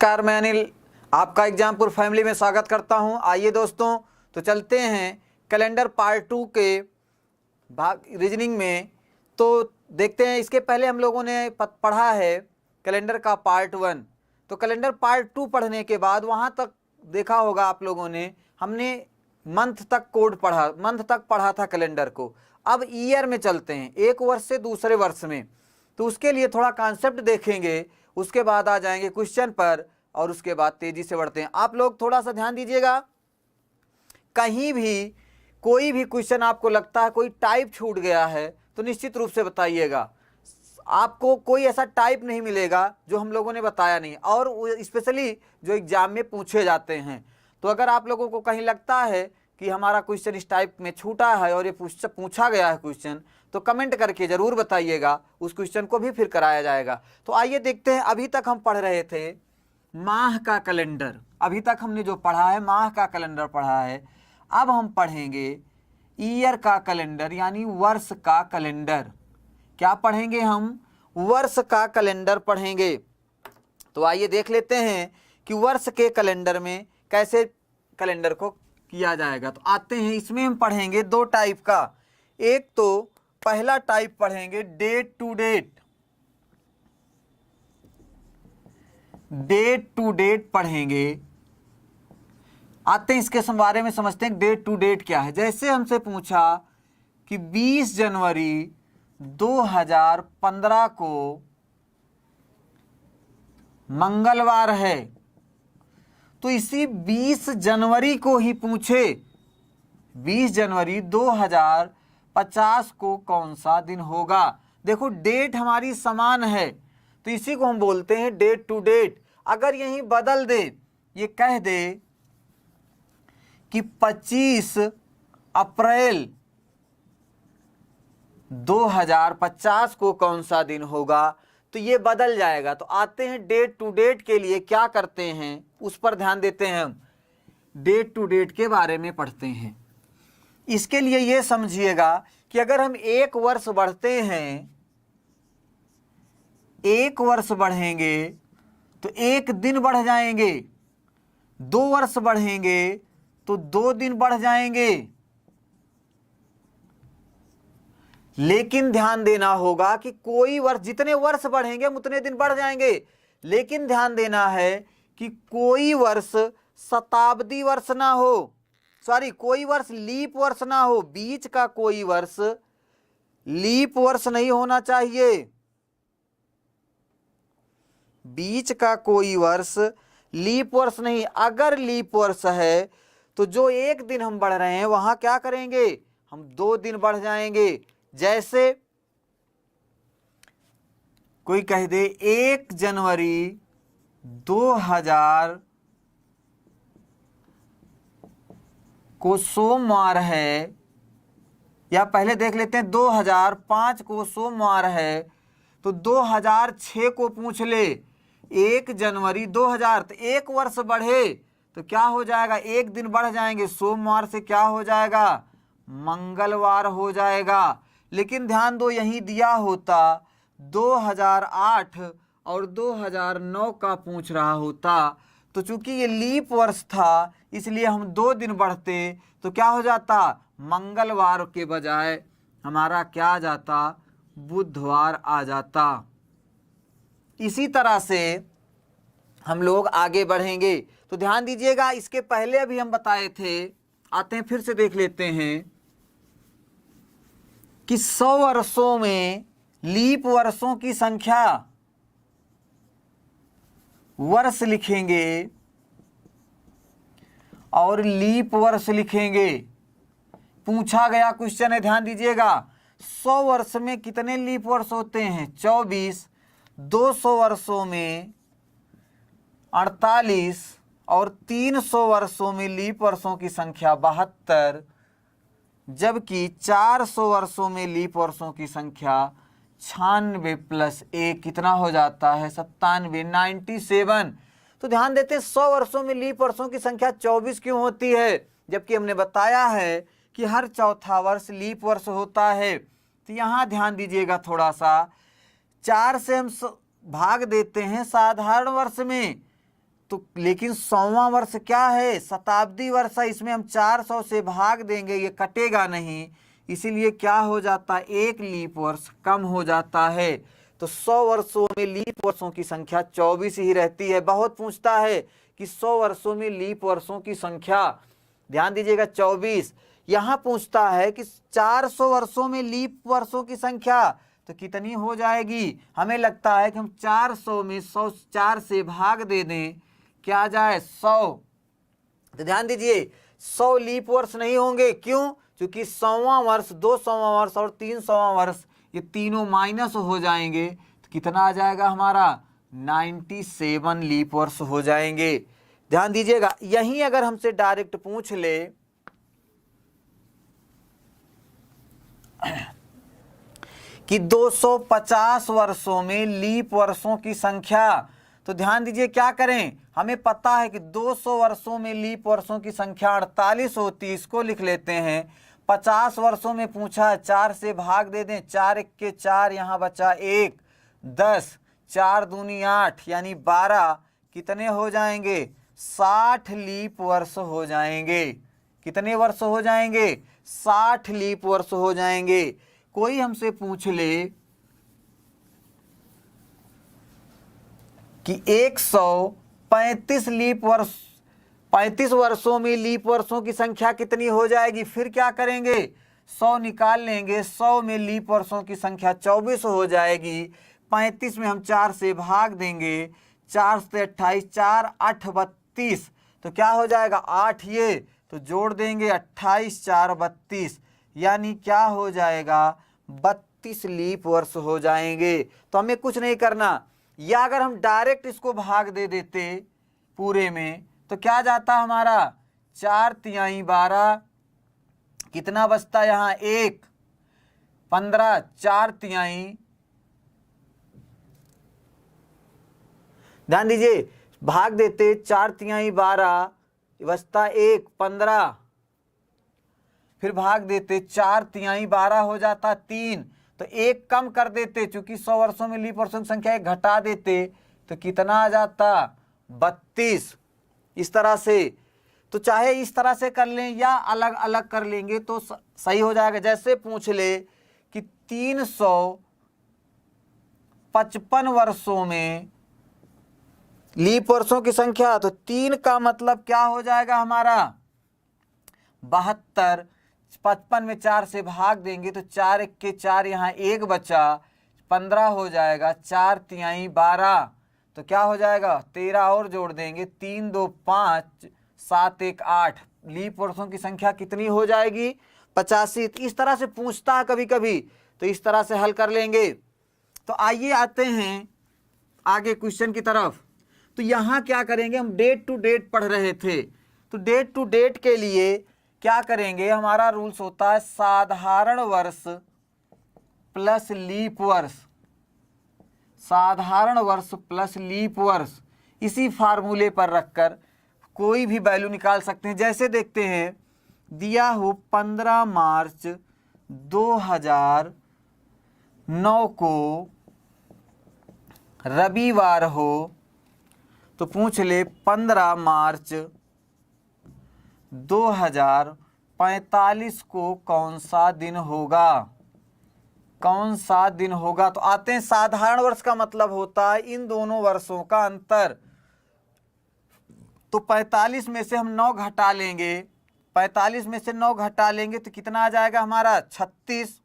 नमस्कार, मैं अनिल आपका एग्जामपुर फैमिली में स्वागत करता हूं। आइए दोस्तों, तो चलते हैं कैलेंडर पार्ट 2 के भाग रीजनिंग में। तो देखते हैं, इसके पहले हम लोगों ने पढ़ा है कैलेंडर का पार्ट 1। तो कैलेंडर पार्ट 2 पढ़ने के बाद वहां तक देखा होगा आप लोगों ने, हमने मंथ तक कोड पढ़ा, मंथ तक पढ़ा था कैलेंडर को। अब ईयर में चलते हैं, एक वर्ष से दूसरे वर्ष में। तो उसके लिए थोड़ा कॉन्सेप्ट देखेंगे, उसके बाद आ जाएंगे क्वेश्चन पर और उसके बाद तेजी से बढ़ते हैं। आप लोग थोड़ा सा ध्यान दीजिएगा, कहीं भी कोई भी क्वेश्चन आपको लगता है कोई टाइप छूट गया है तो निश्चित रूप से बताइएगा। आपको कोई ऐसा टाइप नहीं मिलेगा जो हम लोगों ने बताया नहीं, और स्पेशली जो एग्जाम में पूछे जाते हैं। तो अगर आप लोगों को कहीं लगता है कि हमारा क्वेश्चन इस टाइप में छूटा है और ये पूछा गया है क्वेश्चन, तो कमेंट करके ज़रूर बताइएगा, उस क्वेश्चन को भी फिर कराया जाएगा। तो आइए देखते हैं, अभी तक हम पढ़ रहे थे माह का कैलेंडर। अभी तक हमने जो पढ़ा है माह का कैलेंडर पढ़ा है। अब हम पढ़ेंगे ईयर का कैलेंडर, यानी वर्ष का कैलेंडर। क्या पढ़ेंगे हम? वर्ष का कैलेंडर पढ़ेंगे। तो आइए देख लेते हैं कि वर्ष के कैलेंडर में कैसे कैलेंडर को किया जाएगा। तो आते हैं, इसमें हम पढ़ेंगे दो टाइप का। एक तो पहला टाइप पढ़ेंगे date to date, date to date पढ़ेंगे। आते हैं इसके बारे में समझते हैं डेट टू डेट क्या है। जैसे हमसे पूछा कि 20 जनवरी 2015 को मंगलवार है, तो इसी 20 जनवरी को ही पूछे 20 जनवरी 2050 को कौन सा दिन होगा। देखो डेट हमारी समान है तो इसी को हम बोलते हैं डेट टू डेट। अगर यहीं बदल दे, ये कह दे कि 25 अप्रैल 2050 को कौन सा दिन होगा, तो ये बदल जाएगा। तो आते हैं डेट टू डेट के लिए क्या करते हैं उस पर ध्यान देते हैं। हम डेट टू डेट के बारे में पढ़ते हैं। इसके लिए ये समझिएगा कि अगर हम एक वर्ष बढ़ते हैं, एक वर्ष बढ़ेंगे तो एक दिन बढ़ जाएंगे, 2 वर्ष बढ़ेंगे तो 2 दिन बढ़ जाएंगे। लेकिन ध्यान देना होगा कि कोई वर्ष, जितने वर्ष बढ़ेंगे उतने दिन बढ़ जाएंगे। लेकिन ध्यान देना है कि कोई वर्ष शताब्दी वर्ष ना हो, कोई वर्ष लीप वर्ष ना हो। बीच का कोई वर्ष लीप वर्ष नहीं होना चाहिए। बीच का कोई वर्ष लीप वर्ष नहीं। अगर लीप वर्ष है तो जो एक दिन हम बढ़ रहे हैं वहां क्या करेंगे, हम 2 दिन बढ़ जाएंगे। जैसे कोई कह दे 1 जनवरी 2000 को सोमवार है, या पहले देख लेते हैं 2005 को सोमवार है, तो 2006 को पूछ ले 1 जनवरी 2000, तो एक वर्ष बढ़े तो क्या हो जाएगा, एक दिन बढ़ जाएंगे। सोमवार से क्या हो जाएगा, मंगलवार हो जाएगा। लेकिन ध्यान दो, यही दिया होता 2008 और 2009 का पूछ रहा होता, तो चूंकि ये लीप वर्ष था इसलिए हम 2 दिन बढ़ते तो क्या हो जाता, मंगलवार के बजाय हमारा क्या आ जाता, बुधवार आ जाता। इसी तरह से हम लोग आगे बढ़ेंगे। तो ध्यान दीजिएगा, इसके पहले अभी हम बताए थे, आते हैं फिर से देख लेते हैं कि 100 वर्षों में लीप वर्षों की संख्या, वर्ष लिखेंगे और लीप वर्ष लिखेंगे। पूछा गया क्वेश्चन है, ध्यान दीजिएगा, 100 वर्ष में कितने लीप वर्ष होते हैं, 24। 200 वर्षों में 48 और 300 वर्षों में लीप वर्षों की संख्या 72, जबकि 400 वर्षों में लीप वर्षों की संख्या 96 प्लस 1 कितना हो जाता है, 97, 97। तो ध्यान देते हैं 100 वर्षों में लीप वर्षों की संख्या 24 क्यों होती है, जबकि हमने बताया है कि हर चौथा वर्ष लीप वर्ष होता है। तो यहाँ ध्यान दीजिएगा थोड़ा सा, 4 से हम भाग देते हैं साधारण वर्ष में, तो लेकिन 100वां वर्ष क्या है, शताब्दी वर्ष है, इसमें हम 400 से भाग देंगे, ये कटेगा नहीं, इसीलिए क्या हो जाता है, एक लीप वर्ष कम हो जाता है। तो 100 वर्षों में लीप वर्षों की संख्या 24 ही रहती है। बहुत पूछता है कि 100 वर्षों में लीप वर्षों की संख्या, ध्यान दीजिएगा 24। यहां पूछता है कि 400 वर्षों में लीप वर्षों की संख्या तो कितनी हो जाएगी। हमें लगता है कि हम 400 में 100 4 से भाग दे दें, क्या आ जाए 100। तो ध्यान दीजिए 100 लीप वर्ष नहीं होंगे, क्यों, क्योंकि 100वां वर्ष, 200वां वर्ष और 300वां वर्ष ये तीनों माइनस हो जाएंगे। तो कितना आ जाएगा हमारा, 97 लीप वर्ष हो जाएंगे। ध्यान दीजिएगा, यहीं अगर हमसे डायरेक्ट पूछ ले कि 250 वर्षों में लीप वर्षों की संख्या, तो ध्यान दीजिए क्या करें, हमें पता है कि 200 वर्षों में लीप वर्षों की संख्या 48 होती है, इसको लिख लेते हैं। 50 वर्षों में पूछा है, 4 से भाग दे दें, 4 एक के 4, यहाँ बचा 1, 10, 4 दूनी 8 यानी 12, कितने हो जाएंगे, 60 लीप वर्ष हो जाएंगे। कितने वर्ष हो जाएंगे, 60 लीप वर्ष हो जाएंगे। कोई हमसे पूछ ले कि 135 लीप वर्ष, 35 वर्षों में लीप वर्षों की संख्या कितनी हो जाएगी, फिर क्या करेंगे, 100 निकाल लेंगे, 100 में लीप वर्षों की संख्या 24 हो जाएगी। 35 में हम 4 से भाग देंगे, 4 से 28, 4 8 32, तो क्या हो जाएगा 8, ये तो जोड़ देंगे 28 4 32, यानी क्या हो जाएगा 32 लीप वर्ष हो जाएंगे। तो हमें कुछ नहीं करना, या अगर हम डायरेक्ट इसको भाग दे देते पूरे में तो क्या जाता हमारा, 4 तिहाई 12, कितना बचता यहाँ 1, 15, 4 तिहाई, ध्यान दीजिए भाग देते 4 तिहाई 12 बचता 1, 15, फिर भाग देते 4 तिहाई 12 हो जाता 3, तो 1 कम कर देते, चूंकि 100 वर्षों में लीप वर्षों की संख्या 1 घटा देते, तो कितना आ जाता 32। इस तरह से, तो चाहे इस तरह से कर लें या अलग अलग कर लेंगे तो सही हो जाएगा। जैसे पूछ ले कि 355 वर्षों में लीप वर्षों की संख्या, तो 3 का मतलब क्या हो जाएगा हमारा 72, 55 में 4 से भाग देंगे तो 4 एक के 4, यहाँ 1 बचा, 15 हो जाएगा, 4 तिहाई 12, तो क्या हो जाएगा 13 और जोड़ देंगे, 3 2 5, 7 1 8, लीप वर्षों की संख्या कितनी हो जाएगी 85। इस तरह से पूछता है कभी कभी, तो इस तरह से हल कर लेंगे। तो आइए आते हैं आगे क्वेश्चन की तरफ। तो यहाँ क्या करेंगे, हम डेट टू डेट पढ़ रहे थे, तो डेट टू डेट के लिए क्या करेंगे, हमारा रूल्स होता है साधारण वर्ष प्लस लीप वर्ष, साधारण वर्ष प्लस लीप वर्ष, इसी फार्मूले पर रखकर कोई भी वैल्यू निकाल सकते हैं। जैसे देखते हैं, दिया हो 15 मार्च 2009 को रविवार हो, तो पूछ ले 15 मार्च 2045 को कौन सा दिन होगा, कौन सा दिन होगा। तो आते हैं, साधारण वर्ष का मतलब होता है इन दोनों वर्षों का अंतर। तो 45 में से हम 9 घटा लेंगे, 45 में से 9 घटा लेंगे तो कितना आ जाएगा हमारा 36।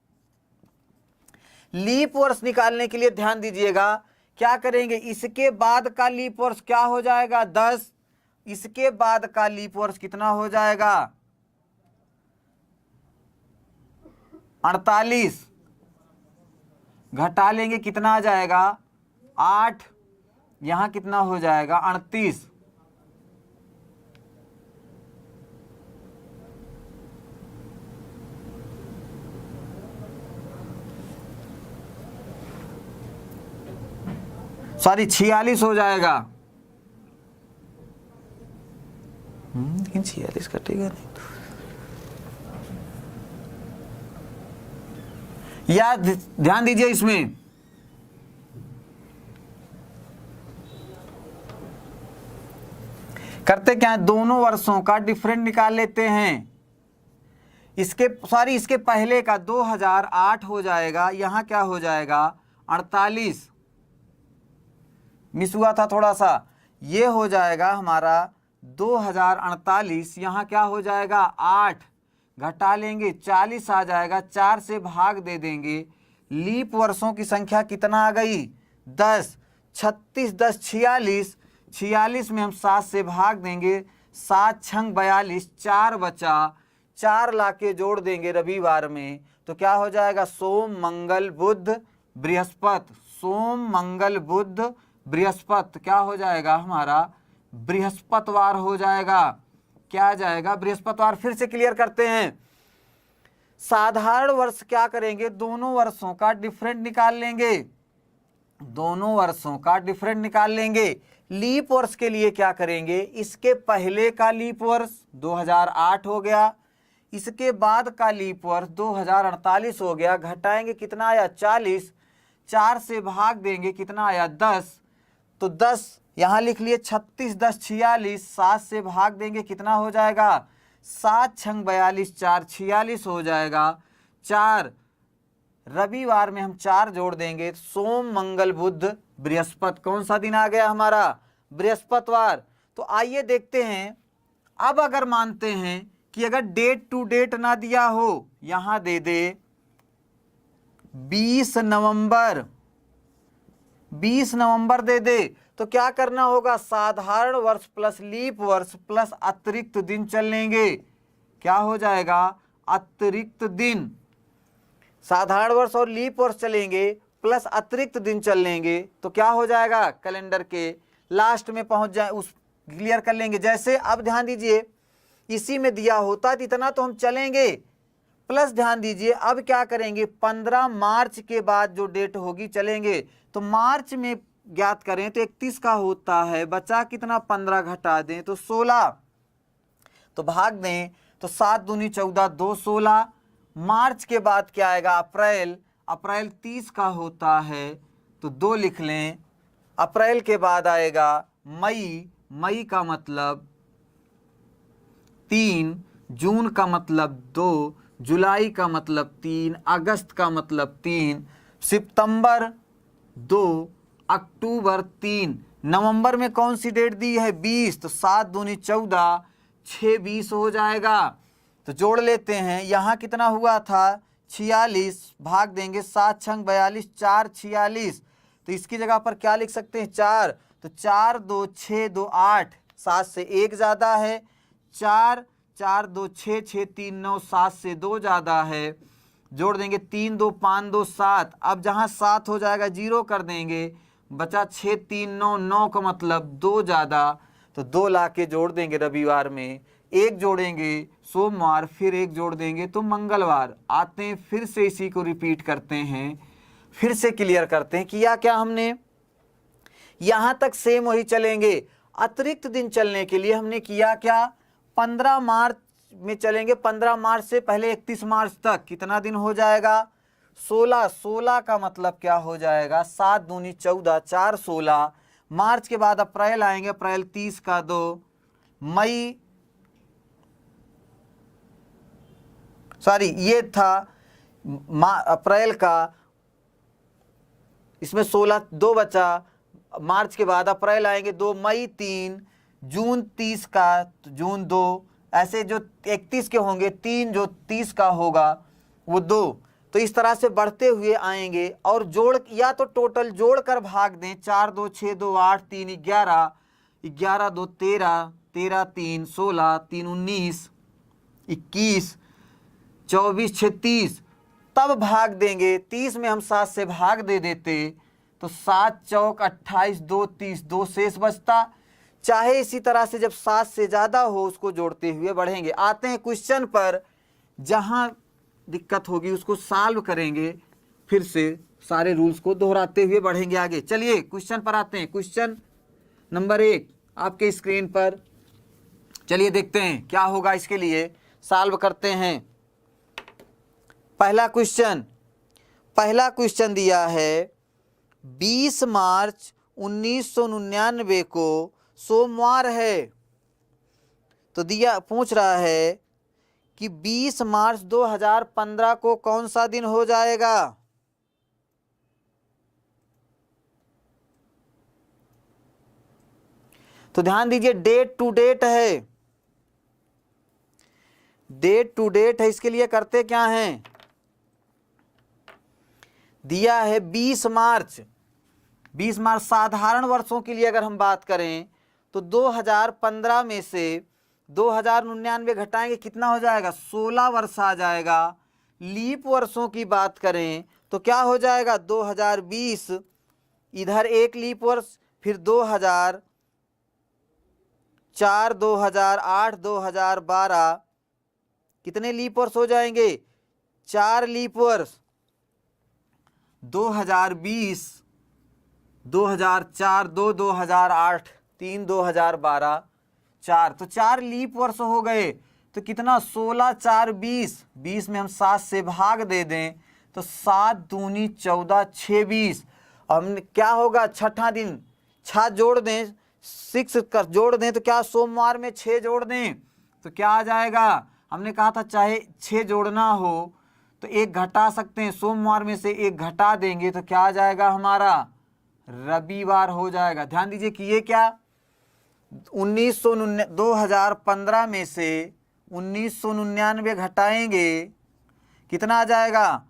लीप वर्ष निकालने के लिए ध्यान दीजिएगा क्या करेंगे, इसके बाद का लीप वर्ष क्या हो जाएगा 10, इसके बाद का लीप वर्ष कितना हो जाएगा 48, घटा लेंगे कितना आ जाएगा 8, यहां कितना हो जाएगा 38, सॉरी 46 हो जाएगा। लेकिन 46 कटेगा नहीं तो, या ध्यान दीजिए इसमें, करते क्या है, दोनों वर्षों का डिफरेंट निकाल लेते हैं। इसके पहले का 2008 हो जाएगा, यहाँ क्या हो जाएगा 48, मिस हुआ था थोड़ा सा, ये हो जाएगा हमारा 2048, यहाँ क्या हो जाएगा 8, घटा लेंगे 40 आ जाएगा, 4 से भाग दे देंगे। लीप वर्षों की संख्या कितना आ गई 10, 36 10 46, 46 में हम 7 से भाग देंगे, 7 छंग 42, 4 बचा, 4 लाके जोड़ देंगे रविवार में, तो क्या हो जाएगा सोम मंगल बुध बृहस्पति, सोम मंगल बुध बृहस्पति क्या हो जाएगा हमारा बृहस्पतिवार हो जाएगा। क्या आ जाएगा बृहस्पतिवार। फिर से क्लियर करते हैं, साधारण वर्ष क्या करेंगे, दोनों वर्षों का डिफरेंट निकाल लेंगे, दोनों वर्षों का डिफरेंट निकाल लेंगे। लीप वर्ष के लिए क्या करेंगे, इसके पहले का लीप वर्ष 2008 हो गया, इसके बाद का लीप वर्ष 2048 हो गया, घटाएंगे कितना आया 40, 4 से भाग देंगे कितना आया 10, तो 10 यहाँ लिख लिए, 36 10 46, 7 से भाग देंगे कितना हो जाएगा 7 छंग 42, 4 46 हो जाएगा। 4 रविवार में हम 4 जोड़ देंगे, सोम मंगल बुध बृहस्पति, कौन सा दिन आ गया हमारा बृहस्पतिवार। तो आइए देखते हैं, अब अगर मानते हैं कि अगर डेट टू डेट ना दिया हो, यहां दे दे 20 नवंबर, 20 नवंबर दे दे, तो क्या करना होगा, साधारण वर्ष प्लस लीप वर्ष प्लस अतिरिक्त दिन चल लेंगे, क्या हो जाएगा अतिरिक्त दिन, साधारण वर्ष और लीप वर्ष चलेंगे प्लस अतिरिक्त दिन चल लेंगे, तो क्या हो जाएगा कैलेंडर के लास्ट में पहुंच जाए, उस क्लियर कर लेंगे। जैसे अब ध्यान दीजिए, इसी में दिया होता तो इतना तो हम चलेंगे, प्लस ध्यान दीजिए अब क्या करेंगे, 15 मार्च के बाद जो डेट होगी चलेंगे, तो मार्च में ज्ञात करें तो 31 का होता है, बचा कितना 15 घटा दें तो 16, तो भाग दें तो 7 दूनी 14 2 16। मार्च के बाद क्या आएगा अप्रैल, अप्रैल 30 का होता है तो 2 लिख लें। अप्रैल के बाद आएगा मई, मई का मतलब 3, जून का मतलब 2, जुलाई का मतलब 3, अगस्त का मतलब 3, सितंबर 2, अक्टूबर 3, नवंबर में कौन सी डेट दी है 20, तो 7 दूनी 14, 6 20 हो जाएगा। तो जोड़ लेते हैं, यहाँ कितना हुआ था 46, भाग देंगे 7 छंग 42, 4 46, तो इसकी जगह पर क्या लिख सकते हैं 4, तो 4 2 6 2 8, 7 से 1 ज़्यादा है, 4 4 2 6 6 3 9, 7 से 2 ज़्यादा है, जोड़ देंगे 3 2 5 2 7, अब जहाँ 7 हो जाएगा 0 कर देंगे, बचा 6 3 9, 9 का मतलब 2 ज़्यादा, तो 2 ला के जोड़ देंगे रविवार में, 1 जोड़ेंगे सोमवार, फिर 1 जोड़ देंगे तो मंगलवार। आते हैं फिर से इसी को रिपीट करते हैं, फिर से क्लियर करते हैं किया क्या हमने, यहाँ तक सेम वही चलेंगे। अतिरिक्त दिन चलने के लिए हमने किया क्या, 15 मार्च में चलेंगे, 15 मार्च से पहले 31 मार्च तक कितना दिन हो जाएगा 16, 16 का मतलब क्या हो जाएगा 7 दूनी 14, 4 16। मार्च के बाद अप्रैल आएंगे, अप्रैल 30 का 2, मई सॉरी ये था अप्रैल का, इसमें 16 2 बचा, मार्च के बाद अप्रैल आएंगे 2, मई 3, जून 30 का तो जून 2, ऐसे जो 31 के होंगे 3, जो 30 का होगा वो 2, तो इस तरह से बढ़ते हुए आएंगे। और जोड़ या तो टोटल जोड़ कर भाग दें, 4 2 6 2 8 3 11, 11 2 13, 13 3 16, 3 19, 21, 24 36, तब भाग देंगे। 30 में हम 7 से भाग दे देते तो 7 चौक 28, 2 30, 2 शेष बचता। चाहे इसी तरह से जब 7 से ज़्यादा हो उसको जोड़ते हुए बढ़ेंगे। आते हैं क्वेश्चन पर, जहाँ दिक्कत होगी उसको सॉल्व करेंगे, फिर से सारे रूल्स को दोहराते हुए बढ़ेंगे आगे। चलिए क्वेश्चन पर आते हैं। क्वेश्चन नंबर 1 आपके स्क्रीन पर, चलिए देखते हैं क्या होगा, इसके लिए सॉल्व करते हैं। पहला क्वेश्चन दिया है 20 मार्च 1999 को सोमवार है, तो दिया पूछ रहा है कि 20 मार्च 2015 को कौन सा दिन हो जाएगा। तो ध्यान दीजिए, डेट टू डेट है, डेट टू डेट है। इसके लिए करते क्या हैं, दिया है 20 मार्च। 20 मार्च साधारण वर्षों के लिए अगर हम बात करें तो 2015 में से 2099 घटाएंगे, कितना हो जाएगा, 16 वर्ष आ जाएगा। लीप वर्षों की बात करें तो क्या हो जाएगा, 2020, इधर एक लीप वर्ष, फिर 2004, 2008, 2012, कितने लीप वर्ष हो जाएंगे, 4 लीप वर्ष। 2020, 2004, 2008, 3, 2012, 4, तो 4 लीप वर्ष हो गए। तो कितना, 16, 4, 20, 20 में हम 7 से भाग दे दें तो 7 दूनी 14, 6, 20। हमने क्या होगा, छठा दिन 6 जोड़ दें, 6 कर जोड़ दें तो क्या, सोमवार में 6 जोड़ दें तो क्या आ जाएगा। हमने कहा था चाहे 6 जोड़ना हो तो 1 घटा सकते हैं, सोमवार में से 1 घटा देंगे तो क्या आ जाएगा हमारा, रविवार हो जाएगा। ध्यान दीजिए कि ये क्या, 2015 में से 1999 घटाएंगे, कितना आ जाएगा,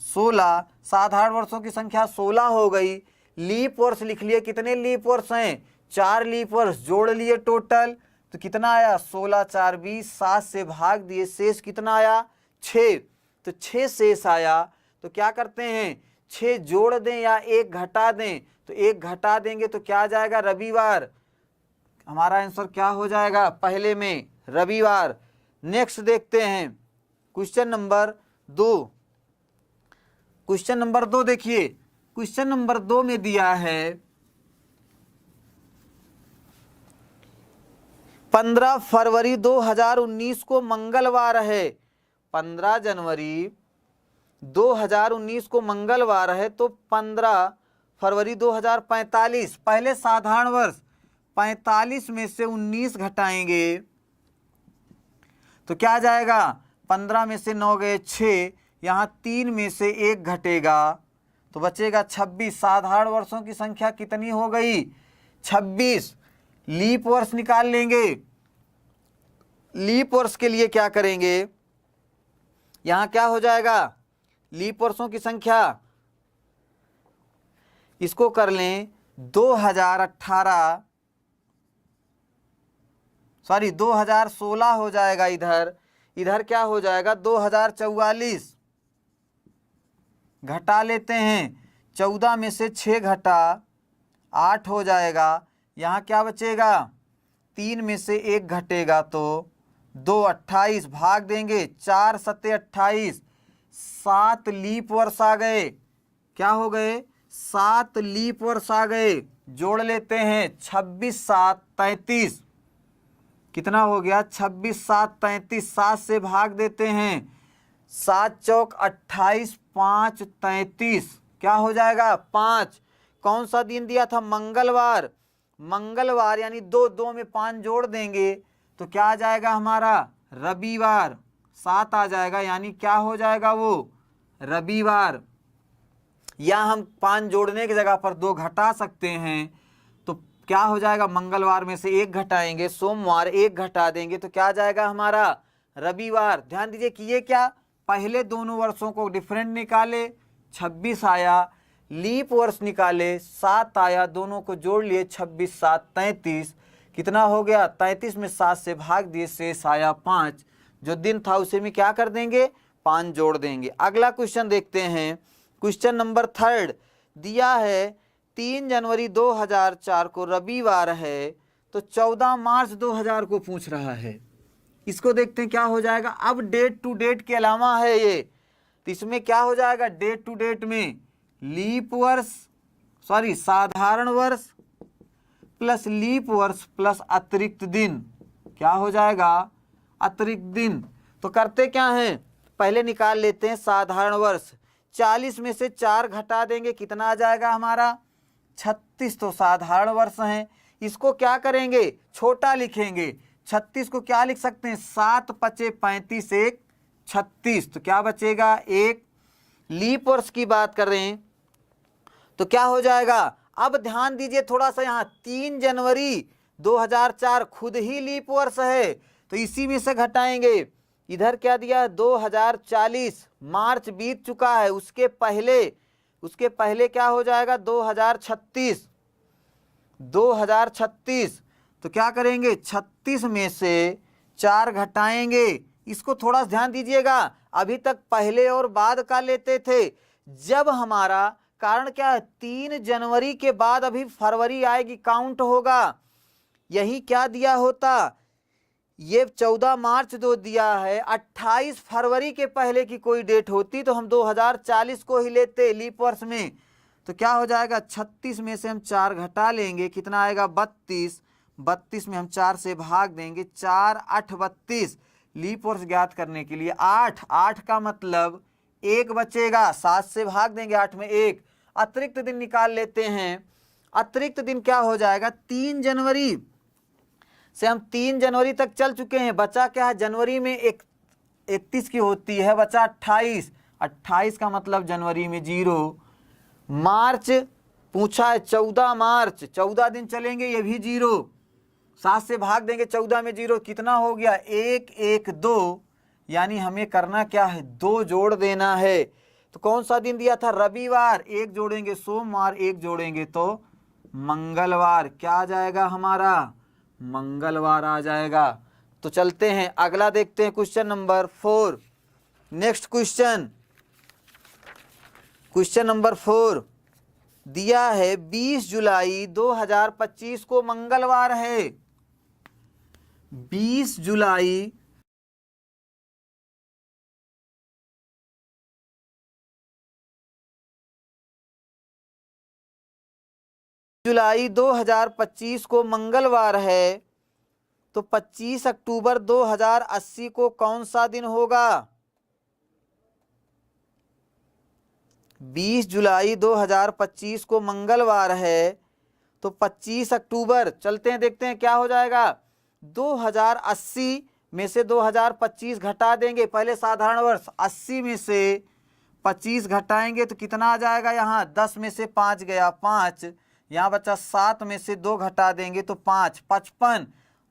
16। साधारण वर्षों की संख्या 16 हो गई। लीप वर्ष लिख लिए, कितने लीप वर्ष हैं, 4 लीप वर्ष जोड़ लिए टोटल, तो कितना आया, 16, 4, 20, 7 से भाग दिए, शेष कितना आया, 6। तो 6 शेष आया। तो क्या करते हैं, 6 जोड़ दें या 1 घटा दें, तो 1 घटा देंगे तो क्या आ जाएगा, रविवार। हमारा आंसर क्या हो जाएगा, पहले में रविवार। नेक्स्ट देखते हैं क्वेश्चन नंबर 2। क्वेश्चन नंबर 2 देखिए, क्वेश्चन नंबर 2 में दिया है 15 फरवरी 2019 को मंगलवार है। 15 जनवरी 2019 को मंगलवार है, तो 15 फरवरी 2045, पहले साधारण वर्ष, 45 में से 19 घटाएंगे तो क्या आ जाएगा, 15 में से 9 गए 6, यहाँ 3 में से 1 घटेगा तो बचेगा 26। साधारण वर्षों की संख्या कितनी हो गई, 26। लीप वर्ष निकाल लेंगे। लीप वर्ष के लिए क्या करेंगे, यहाँ क्या हो जाएगा, लीप वर्षों की संख्या, इसको कर लें 2018, सॉरी 2016 हो जाएगा। इधर क्या हो जाएगा, 2044 घटा लेते हैं, 14 में से 6 घटा 8 हो जाएगा। यहाँ क्या बचेगा, 3 में से 1 घटेगा तो 2, 28 भाग देंगे, 4 सत्ते 28, 7 लीप वर्ष आ गए। क्या हो गए, 7 लीप वर्ष आ गए। जोड़ लेते हैं, 26, 7, 33, कितना हो गया, 26, 7, 33, 7 से भाग देते हैं, 7 चौक 28, 5 33, क्या हो जाएगा, 5। कौन सा दिन दिया था, मंगलवार। मंगलवार यानी 2 में 5 जोड़ देंगे तो क्या आ जाएगा हमारा, रविवार। 7 आ जाएगा, यानी क्या हो जाएगा वो, रविवार। या हम 5 जोड़ने की जगह पर 2 घटा सकते हैं तो क्या हो जाएगा, मंगलवार में से 1 घटाएंगे, सोमवार 1 घटा देंगे तो क्या आ जाएगा हमारा, रविवार। ध्यान दीजिए कि ये क्या, पहले दोनों वर्षों को डिफरेंट निकाले, 26 आया। लीप वर्ष निकाले, 7 आया, दोनों को जोड़ लिए, 26, 7, 33, कितना हो गया, 33 में 7 से भाग दिए, शेष आया 5। जो दिन था उसे में क्या कर देंगे, 5 जोड़ देंगे। अगला क्वेश्चन देखते हैं, क्वेश्चन नंबर 3 दिया है 3 जनवरी 2004 को रविवार है, तो 14 मार्च 2000 को पूछ रहा है। इसको देखते हैं क्या हो जाएगा। अब डेट टू डेट के अलावा है ये, तो इसमें क्या हो जाएगा, डेट टू डेट में लीप वर्ष, सॉरी साधारण वर्ष प्लस लीप वर्ष प्लस अतिरिक्त दिन, क्या हो जाएगा, अतिरिक्त दिन। तो करते क्या हैं, पहले निकाल लेते हैं साधारण वर्ष। 40 में से 4 घटा देंगे, कितना आ जाएगा हमारा, 36। तो साधारण वर्ष हैं, इसको क्या करेंगे, छोटा लिखेंगे। 36 को क्या लिख सकते हैं, 7 पचे 35, 1 36, तो क्या बचेगा 1। लीप वर्ष की बात कर रहे हैं तो क्या हो जाएगा, अब ध्यान दीजिए थोड़ा सा, यहाँ 3 जनवरी 2004 खुद ही लीप वर्ष है, तो इसी में से घटाएंगे। इधर क्या दिया है 2040, मार्च बीत चुका है, उसके पहले क्या हो जाएगा 2036। तो क्या करेंगे, 36 में से 4 घटाएंगे। इसको थोड़ा सा ध्यान दीजिएगा, अभी तक पहले और बाद का लेते थे। जब हमारा कारण क्या है, 3 जनवरी के बाद अभी फरवरी आएगी, काउंट होगा। यही क्या दिया होता, ये 14 मार्च जो दिया है, 28 फरवरी के पहले की कोई डेट होती तो हम 2040 को ही लेते लीप वर्ष में। तो क्या हो जाएगा, 36 में से हम 4 घटा लेंगे, कितना आएगा 32। 32 में हम 4 से भाग देंगे, 4 8 32। लीप वर्ष ज्ञात करने के लिए 8 का मतलब 1 बचेगा, 7 से भाग देंगे, 8 में 1। अतिरिक्त दिन निकाल लेते हैं। अतिरिक्त दिन क्या हो जाएगा, 3 जनवरी से हम 3 जनवरी तक चल चुके हैं, बचा क्या है, जनवरी में 31 की होती है, बचा 28। 28 का मतलब जनवरी में 0। मार्च पूछा है 14 मार्च, 14 दिन चलेंगे, ये भी 0। 7 से भाग देंगे, 14 में 0, कितना हो गया 1 1 2, यानी हमें करना क्या है, 2 जोड़ देना है। तो कौन सा दिन दिया था, रविवार, 1 जोड़ेंगे सोमवार, 1 जोड़ेंगे तो मंगलवार। क्या आ जाएगा हमारा, मंगलवार आ जाएगा। तो चलते हैं अगला देखते हैं, question number 4। Next question number 4 दिया है 20 जुलाई 2025 को मंगलवार है। 20 जुलाई 2025 को मंगलवार है, तो 25 अक्टूबर 2080 को कौन सा दिन होगा। 20 जुलाई 2025 को मंगलवार है, तो 25 अक्टूबर, चलते हैं देखते हैं क्या हो जाएगा। 2080 में से 2025 घटा देंगे, पहले साधारण वर्ष, 80 में से 25 घटाएंगे तो कितना आ जाएगा, यहाँ 10 में से 5 गया 5, यहाँ बचा 7 में से 2 घटा देंगे तो 5, 55।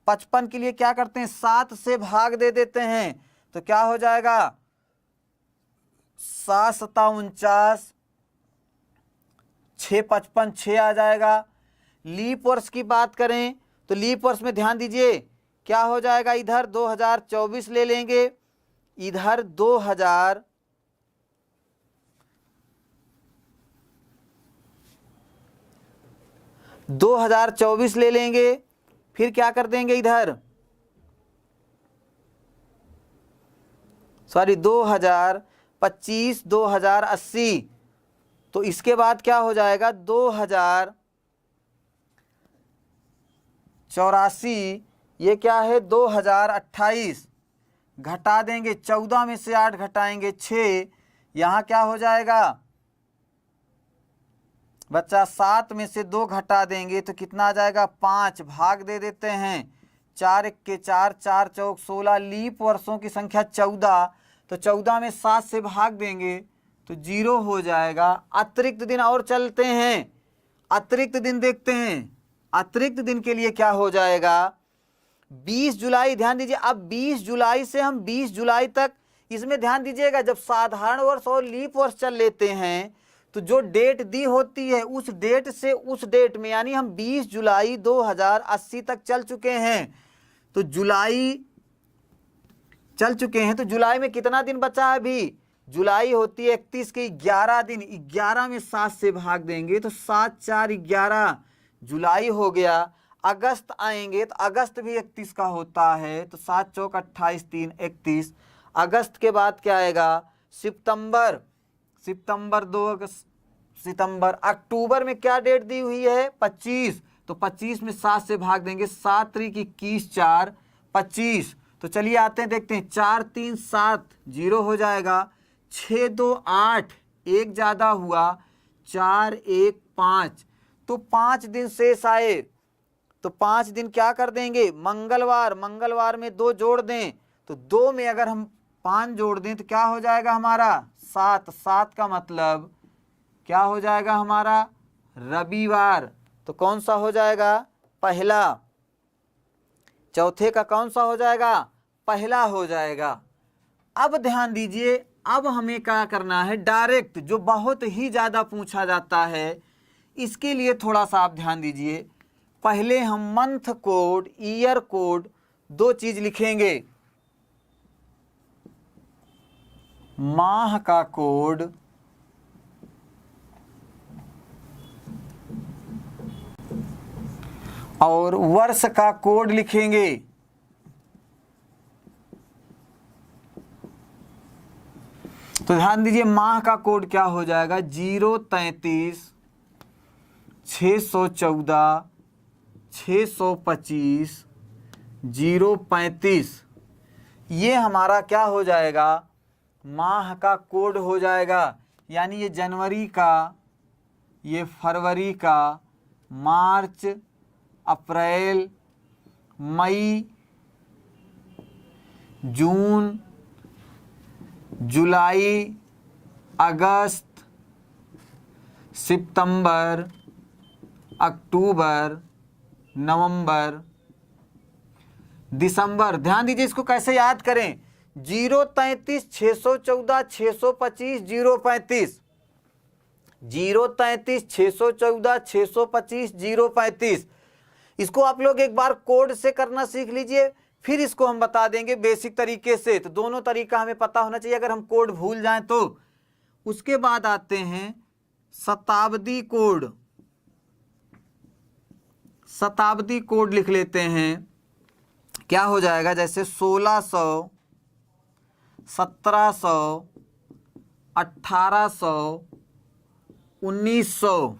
55 के लिए क्या करते हैं, 7 से भाग दे देते हैं, तो क्या हो जाएगा 7 7 49, 6 55, 6 आ जाएगा। लीप वर्ष की बात करें तो लीप वर्ष में ध्यान दीजिए क्या हो जाएगा, इधर 2024 ले लेंगे, इधर 2024 ले लेंगे, फिर क्या कर देंगे इधर, 2025 2080, तो इसके बाद क्या हो जाएगा 2084, ये क्या है 2028, घटा देंगे, 14 में से 8 घटाएंगे 6, यहाँ क्या हो जाएगा बच्चा 7 में से 2 घटा देंगे तो कितना आ जाएगा 5, भाग दे देते हैं, 4 1 के 4, 4 चौक 16, लीप वर्षों की संख्या 14, तो 14 में 7 से भाग देंगे तो 0 हो जाएगा। अतिरिक्त दिन और चलते हैं, अतिरिक्त दिन देखते हैं। अतिरिक्त दिन के लिए क्या हो जाएगा 20 जुलाई, ध्यान दीजिए, अब 20 जुलाई से हम 20 जुलाई तक, इसमें ध्यान दीजिएगा जब साधारण वर्ष और लीप वर्ष चल लेते हैं तो जो डेट दी होती है उस डेट से उस डेट में, यानी हम 20 जुलाई 2080 तक चल चुके हैं, तो जुलाई चल चुके हैं, तो जुलाई में कितना दिन बचा है अभी, जुलाई होती है 31 की, 11 दिन, 11 में 7 से भाग देंगे तो 7 4 11, जुलाई हो गया। अगस्त आएंगे तो अगस्त भी 31 का होता है, तो 7 चौक 28 3 31। अगस्त के बाद क्या आएगा सितंबर, 2 अगस्त सितंबर। अक्टूबर में क्या डेट दी हुई है 25, तो 25 में 7 से भाग देंगे, 7 3 21 4 25। तो चलिए आते हैं देखते हैं, 4 3 7 0 हो जाएगा, 6 2 8 1 ज़्यादा हुआ, 4 1 5, तो 5 दिन शेष आए, तो तो 5 दिन क्या कर देंगे, मंगलवार, मंगलवार में 2 जोड़ दें तो 2 में अगर हम 5 जोड़ दें तो क्या हो जाएगा हमारा 7, 7 का मतलब क्या हो जाएगा हमारा रविवार। तो कौन सा हो जाएगा पहला, चौथे का कौन सा हो जाएगा पहला हो जाएगा। अब ध्यान दीजिए, अब हमें क्या करना है, डायरेक्ट जो बहुत ही ज़्यादा पूछा जाता है इसके लिए थोड़ा सा आप ध्यान दीजिए। पहले हम मंथ कोड, ईयर कोड, 2 चीज लिखेंगे, माह का कोड और वर्ष का कोड लिखेंगे। तो ध्यान दीजिए, माह का कोड क्या हो जाएगा 033 614 625 035, ये हमारा क्या हो जाएगा माह का कोड हो जाएगा। यानी ये जनवरी का, ये फरवरी का, मार्च, अप्रैल, मई, जून, जुलाई, अगस्त, सितंबर, अक्टूबर, नवंबर, दिसंबर। ध्यान दीजिए इसको कैसे याद करें, 033 614 625 035, 033 614 625 035। इसको आप लोग एक बार कोड से करना सीख लीजिए, फिर इसको हम बता देंगे बेसिक तरीके से। तो दोनों तरीका हमें पता होना चाहिए, अगर हम कोड भूल जाएं तो। उसके बाद आते हैं शताब्दी कोड, शताब्दी कोड लिख लेते हैं। क्या हो जाएगा, जैसे 1600, 1700, 1800, 1900,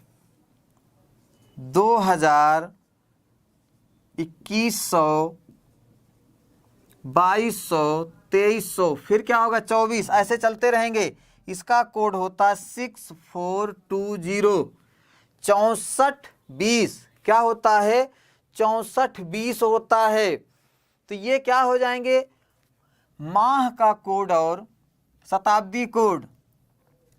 2000, 2100, 2200, 2300, फिर क्या होगा 24, ऐसे चलते रहेंगे। इसका कोड होता है 6420, 6420। क्या होता है 6420 होता है। तो ये क्या हो जाएंगे माह का कोड और शताब्दी कोड।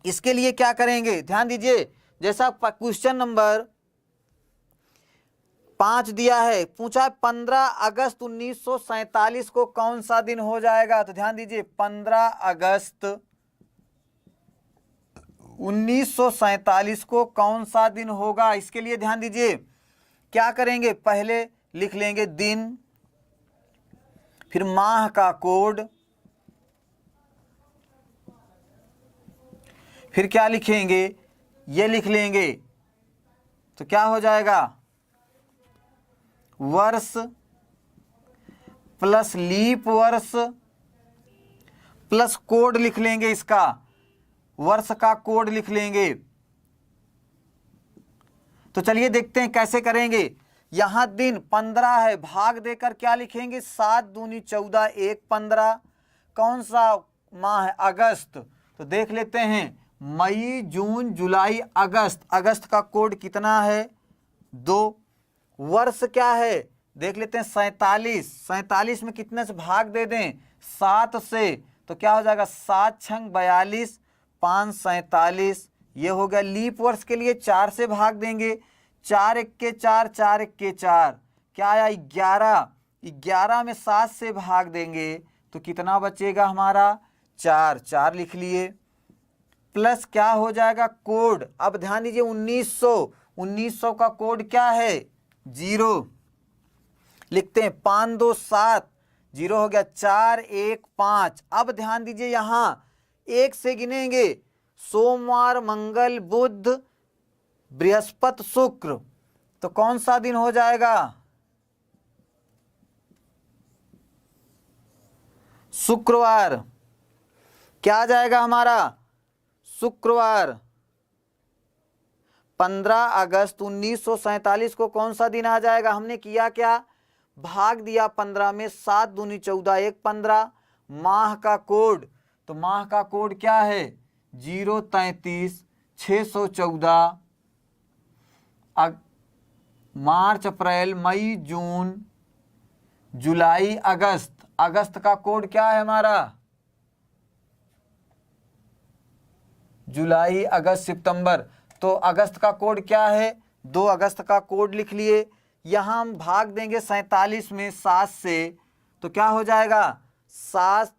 इसके लिए क्या करेंगे ध्यान दीजिए, जैसा क्वेश्चन नंबर 5 दिया है, पूछा 15 अगस्त 1947 को कौन सा दिन हो जाएगा। तो ध्यान दीजिए 15 अगस्त 1947 को कौन सा दिन होगा। इसके लिए ध्यान दीजिए क्या करेंगे, पहले लिख लेंगे दिन, फिर माह का कोड, फिर क्या लिखेंगे, ये लिख लेंगे। तो क्या हो जाएगा वर्ष प्लस लीप वर्ष प्लस कोड लिख लेंगे, इसका वर्ष का कोड लिख लेंगे। तो चलिए देखते हैं कैसे करेंगे। यहां दिन 15 है, भाग देकर क्या लिखेंगे 7 दूनी 14 1 15। कौन सा माह है अगस्त, तो देख लेते हैं मई, जून, जुलाई, अगस्त। अगस्त का कोड कितना है 2। वर्ष क्या है देख लेते हैं 47, 47 में कितने से भाग दे दें 7 से, तो क्या हो जाएगा 7 छंग 42, 5 47। ये हो गया। लीप वर्ष के लिए 4 से भाग देंगे, 4 एक्के 4, 4 एक्के 4, क्या आया 11, 11 में 7 से भाग देंगे तो कितना बचेगा हमारा 4, 4 लिख लिए। प्लस क्या हो जाएगा कोड। अब ध्यान दीजिए 1900, 1900 का कोड क्या है 0, लिखते हैं 5 2 7, 0 हो गया 4 1 5। अब ध्यान दीजिए यहां 1 से गिनेंगे सोमवार, मंगल, बुध, बृहस्पति, शुक्र। तो कौन सा दिन हो जाएगा शुक्रवार। क्या आ जाएगा हमारा शुक्रवार। 15 अगस्त 1947 को कौन सा दिन आ जाएगा। हमने किया क्या, भाग दिया 15 में, 7 दूनी 14 1 15। माह का कोड, तो माह का कोड क्या है 033 614 मार्च अप्रैल मई जून जुलाई अगस्त। अगस्त का कोड क्या है हमारा? जुलाई अगस्त सितंबर। तो अगस्त का कोड क्या है? 2 अगस्त का कोड लिख लिए। यहाँ हम भाग देंगे 47 में 7 से, तो क्या हो जाएगा? 7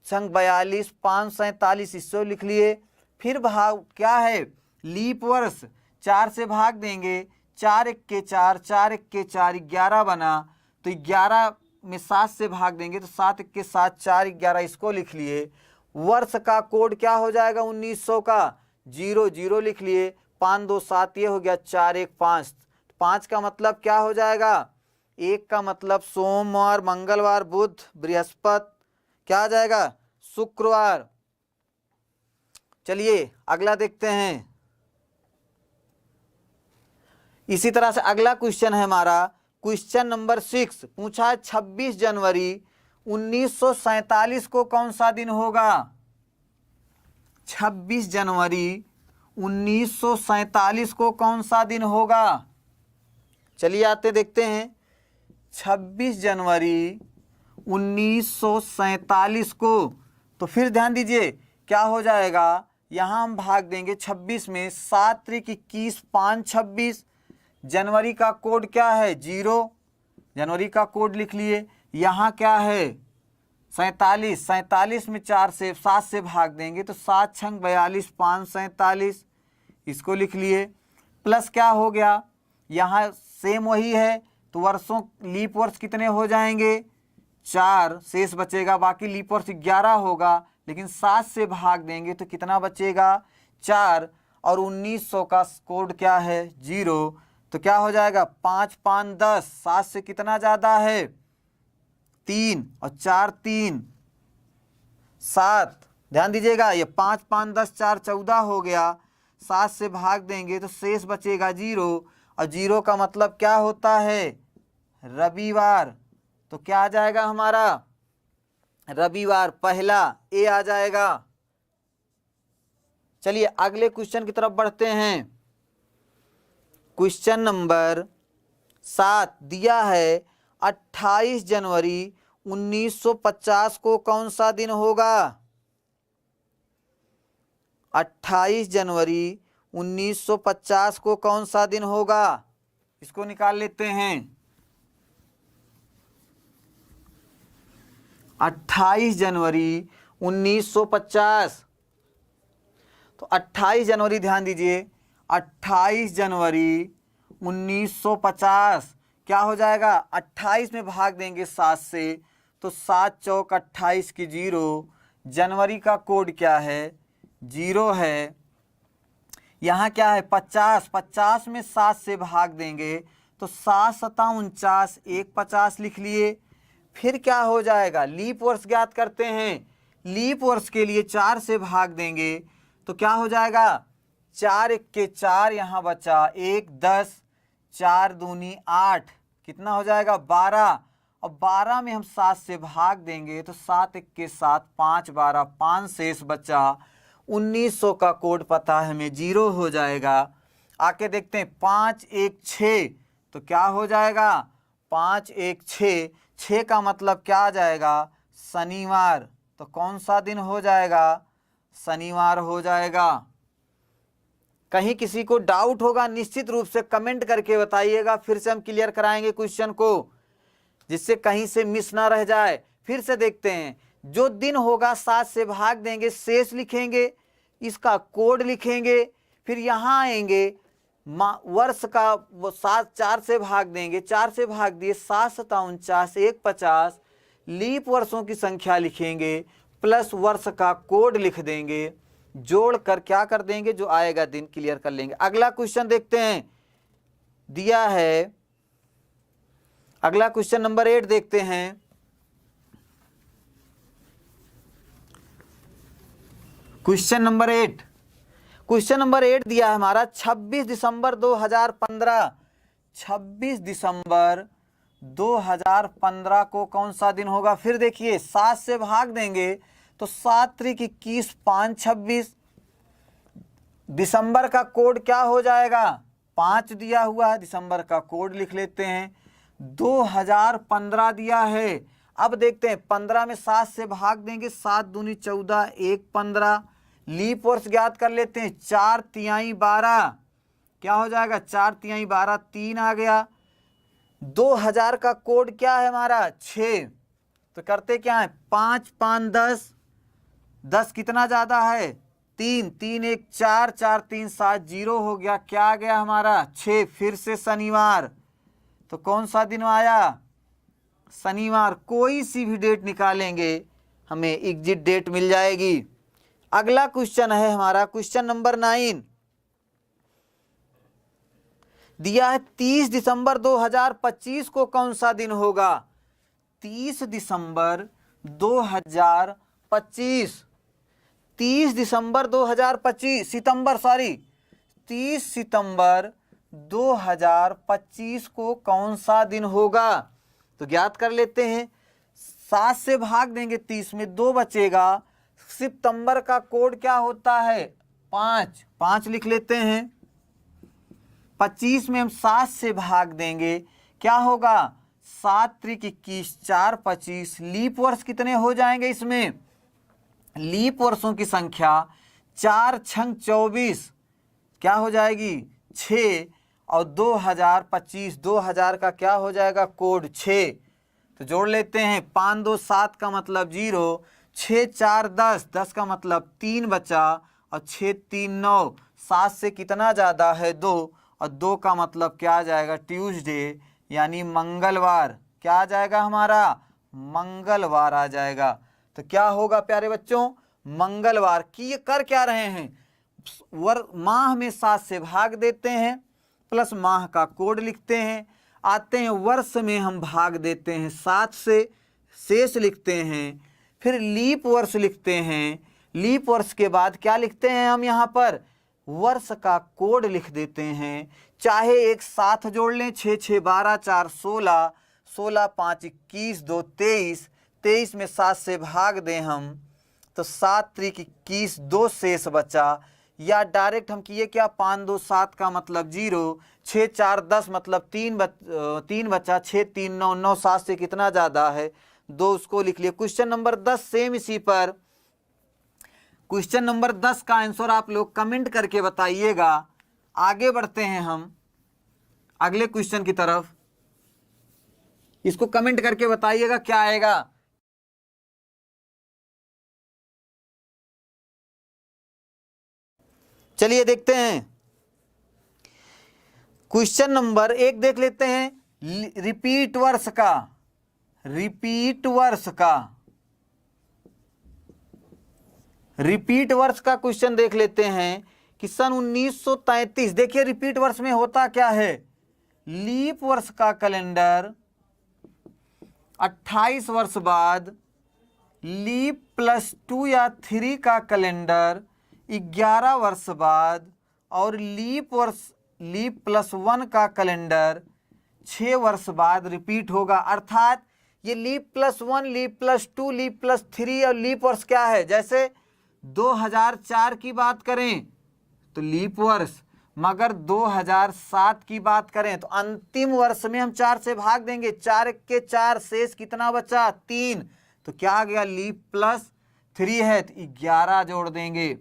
संग 42, 547 इससे लिख लिए। फिर भाग क्या है? लीप वर्ष 4 से भाग देंगे, 4 1 4, 4 1 4, 11 बना। तो 11 में 7 से भाग देंगे तो 7 1 7, 4 11 इसको लिख लिए। वर्ष का कोड क्या हो जाएगा? 1900 का 0 0 लिख लिए। 5 2 7 ये हो गया, 4 1 5। 5 का मतलब क्या हो जाएगा? 1 का मतलब सोमवार, मंगलवार, बुध, बृहस्पति, क्या आ जाएगा? शुक्रवार। चलिए अगला देखते हैं। इसी तरह से अगला क्वेश्चन है हमारा क्वेश्चन नंबर 6। पूछा है 26 जनवरी 1947 को कौन सा दिन होगा? 26 जनवरी 1947 को कौन सा दिन होगा? चलिए आते देखते हैं। 26 जनवरी 1947 को, तो फिर ध्यान दीजिए क्या हो जाएगा? यहाँ हम भाग देंगे 26 में, 7 3 21, 5 26। जनवरी का कोड क्या है? 0। जनवरी का कोड लिख लिए। यहाँ क्या है? 47। 47 में 4 से 7 से भाग देंगे तो 7 6 42, 5 47 इसको लिख लिए। प्लस क्या हो गया? यहाँ सेम वही है, तो वर्षों लीप वर्ष कितने हो जाएंगे? 4 शेष बचेगा, बाकी लीप वर्ष 11 होगा, लेकिन 7 से भाग देंगे तो कितना बचेगा? 4। और 1900 का कोड क्या है? 0। तो क्या हो जाएगा? 5 5 10, 7 से कितना ज़्यादा है? 3, और 4 3 7। ध्यान दीजिएगा, ये 5 5 10 4 14 हो गया। 7 से भाग देंगे तो शेष बचेगा 0, और 0 का मतलब क्या होता है? रविवार। तो क्या आ जाएगा हमारा? रविवार, पहला ए आ जाएगा। चलिए अगले क्वेश्चन की तरफ बढ़ते हैं। क्वेश्चन नंबर 7 दिया है 28 जनवरी 1950 को कौन सा दिन होगा? 28 जनवरी 1950 को कौन सा दिन होगा? इसको निकाल लेते हैं। 28 जनवरी 1950। तो 28 जनवरी ध्यान दीजिए, 28 जनवरी 1950 क्या हो जाएगा? 28 में भाग देंगे 7 से, तो 7 चौक 28 की 0। जनवरी का कोड क्या है? 0 है। यहाँ क्या है? 50। 50 में 7 से भाग देंगे तो 7 7 49, 1 50 लिख लिए। फिर क्या हो जाएगा? लीप वर्ष ज्ञात करते हैं। लीप वर्ष के लिए 4 से भाग देंगे तो क्या हो जाएगा? 4 1 4 यहाँ बचा, 1 10, 4 दूनी 8, कितना हो जाएगा? 12। और 12 में हम 7 से भाग देंगे तो 7 1 7, 5 12, 5 शेष बचा। 1900 का कोड पता है हमें, 0 हो जाएगा। आके देखते हैं 5 1 6, तो क्या हो जाएगा? 5 1 6, 6 का मतलब क्या आ जाएगा? शनिवार। तो कौन सा दिन हो जाएगा? शनिवार हो जाएगा। कहीं किसी को डाउट होगा निश्चित रूप से कमेंट करके बताइएगा, फिर से हम क्लियर कराएंगे क्वेश्चन को, जिससे कहीं से मिस ना रह जाए। फिर से देखते हैं। जो दिन होगा 7 से भाग देंगे, शेष लिखेंगे, इसका कोड लिखेंगे, फिर यहाँ आएंगे, वर्ष का वो 7 4 से भाग देंगे, 4 से भाग दिए, 7 7 49, 1 50, लीप वर्षों की संख्या लिखेंगे, प्लस वर्ष का कोड लिख देंगे, जोड़ कर क्या कर देंगे? जो आएगा दिन क्लियर कर लेंगे। अगला क्वेश्चन देखते हैं। दिया है अगला क्वेश्चन नंबर 8 देखते हैं। Question number 8। क्वेश्चन नंबर 8 दिया है हमारा 26 दिसंबर 2015। 26 दिसंबर 2015 को कौन सा दिन होगा? फिर देखिए 7 से भाग देंगे तो 7 3 21, 5 26। दिसंबर का कोड क्या हो जाएगा? 5 दिया हुआ है, दिसंबर का कोड लिख लेते हैं। 2015 दिया है। अब देखते हैं 15 में 7 से भाग देंगे, 7 दूनी 14, 1 15। लीप वर्ष ज्ञात कर लेते हैं, 4 तिहाई 12 क्या हो जाएगा, 4 तिहाई 12 3 आ गया। 2000 का कोड क्या है हमारा, 6। तो करते क्या है, 5 5 10, 10 कितना ज्यादा है, 3 3 1 4 4 3 7 0 हो गया। क्या आ गया हमारा, 6। फिर से शनिवार, तो कौन सा दिन आया, शनिवार। कोई सी भी डेट निकालेंगे हमें एग्जिट डेट मिल जाएगी। अगला क्वेश्चन है हमारा क्वेश्चन नंबर 9, दिया है 30 दिसंबर 2025 को कौन सा दिन होगा। 30 दिसंबर 2025, 30 दिसंबर 2025 सितंबर, सॉरी 30 सितंबर 2025 को कौन सा दिन होगा। तो ज्ञात कर लेते हैं, 7 से भाग देंगे, 30 में 2 बचेगा। सितंबर का कोड क्या होता है, 5, 5 लिख लेते हैं। 25 में हम 7 से भाग देंगे, क्या होगा, 7 त्रिक 21, 4 25। लीप वर्ष कितने हो जाएंगे इसमें, लीप वर्षों की संख्या 4 छंग 24 क्या हो जाएगी, 6। और 2025, 2000 का क्या हो जाएगा कोड, 6। तो जोड़ लेते हैं, 5 2 7 का मतलब 0, 6 4 10, 10 का मतलब 3 बचा, और 6 3 9, 7 से कितना ज़्यादा है, 2, और 2 का मतलब क्या आ जाएगा, ट्यूसडे यानी मंगलवार। क्या आ जाएगा हमारा, मंगलवार आ जाएगा। तो क्या होगा प्यारे बच्चों, मंगलवार की। ये कर क्या रहे हैं, माह में 7 से भाग देते हैं, प्लस माह का कोड लिखते हैं। आते हैं वर्ष में हम भाग देते हैं 7 से, शेष लिखते हैं। फिर लीप वर्ष लिखते हैं। लीप वर्ष के बाद क्या लिखते हैं हम यहाँ पर, वर्ष का कोड लिख देते हैं। चाहे एक साथ जोड़ लें, 6 6 12 4 16, 16 5 21 2 23, 23 में 7 से भाग दें हम तो 7 त्रिक 21, 2 शेष बचा। या डायरेक्ट हम किए क्या, 5 2 7 का मतलब 0, 6 4 10 मतलब 3 बचा, 6 3 9, 9 7 से कितना ज़्यादा है, 2, उसको लिख लिए। क्वेश्चन नंबर 10 सेम इसी पर। क्वेश्चन नंबर 10 का आंसर आप लोग कमेंट करके बताइएगा। आगे बढ़ते हैं हम अगले क्वेश्चन की तरफ। इसको कमेंट करके बताइएगा क्या आएगा। चलिए देखते हैं क्वेश्चन नंबर 1 देख लेते हैं। रिपीट वर्ष का, रिपीट वर्ष का, रिपीट वर्ष का क्वेश्चन देख लेते हैं कि सन 1933। देखिए रिपीट वर्ष में होता क्या है, लीप वर्ष का कैलेंडर 28 वर्ष बाद, लीप +2 या 3 का कैलेंडर 11 वर्ष बाद, और लीप वर्ष लीप +1 का कैलेंडर 6 वर्ष बाद रिपीट होगा। अर्थात ये लीप +1, लीप +2, लीप +3 और लीप वर्ष क्या है, जैसे 2004 की बात करें तो लीप वर्ष, मगर 2007 की बात करें तो अंतिम वर्ष में हम 4 से भाग देंगे, 4 के 4 शेष कितना बचा, 3। तो क्या आ गया, लीप +3 है तो 11 जोड़ देंगे।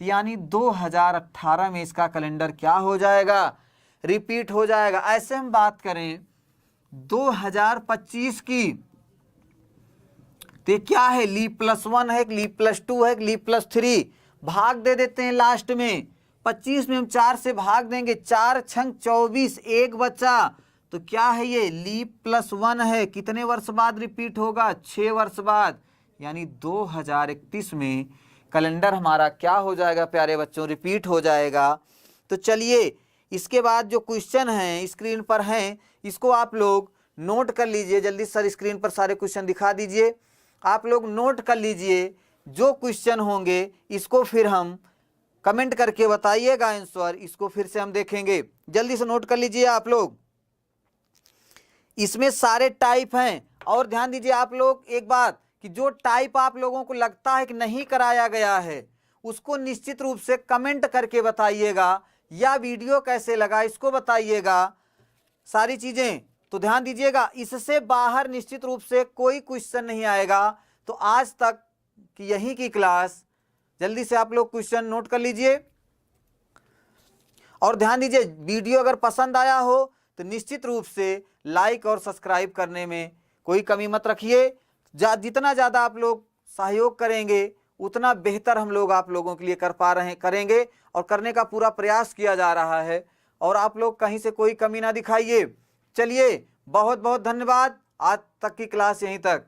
तो यानी 2018 में इसका कैलेंडर क्या हो जाएगा, रिपीट हो जाएगा। ऐसे हम बात करें 2025 की तो क्या है, लीप +1 है, लीप +2 है, लीप +3। भाग दे देते हैं लास्ट में, 25 में हम 4 से भाग देंगे, 4 छंग 24, 1 बचा। तो क्या है ये, लीप +1 है, कितने वर्ष बाद रिपीट होगा, 6 वर्ष बाद। यानी 2031 में कैलेंडर हमारा क्या हो जाएगा प्यारे बच्चों, रिपीट हो जाएगा। तो चलिए इसके बाद जो क्वेश्चन हैं स्क्रीन पर हैं, इसको आप लोग नोट कर लीजिए। जल्दी सर स्क्रीन पर सारे क्वेश्चन दिखा दीजिए, आप लोग नोट कर लीजिए जो क्वेश्चन होंगे। इसको फिर हम कमेंट करके बताइएगा आंसर, इसको फिर से हम देखेंगे। जल्दी से नोट कर लीजिए आप लोग। इसमें सारे टाइप हैं, और ध्यान दीजिए आप लोग एक बात कि जो टाइप आप लोगों को लगता है कि नहीं कराया गया है उसको निश्चित रूप से कमेंट करके बताइएगा, या वीडियो कैसे लगा इसको बताइएगा, सारी चीज़ें। तो ध्यान दीजिएगा, इससे बाहर निश्चित रूप से कोई क्वेश्चन नहीं आएगा। तो आज तक की यहीं की क्लास, जल्दी से आप लोग क्वेश्चन नोट कर लीजिए और ध्यान दीजिए, वीडियो अगर पसंद आया हो तो निश्चित रूप से लाइक और सब्सक्राइब करने में कोई कमी मत रखिए। जितना ज़्यादा आप लोग सहयोग करेंगे उतना बेहतर हम लोग आप लोगों के लिए करेंगे और करने का पूरा प्रयास किया जा रहा है। और आप लोग कहीं से कोई कमी ना दिखाइए। चलिए, बहुत बहुत धन्यवाद। आज तक की क्लास यहीं तक।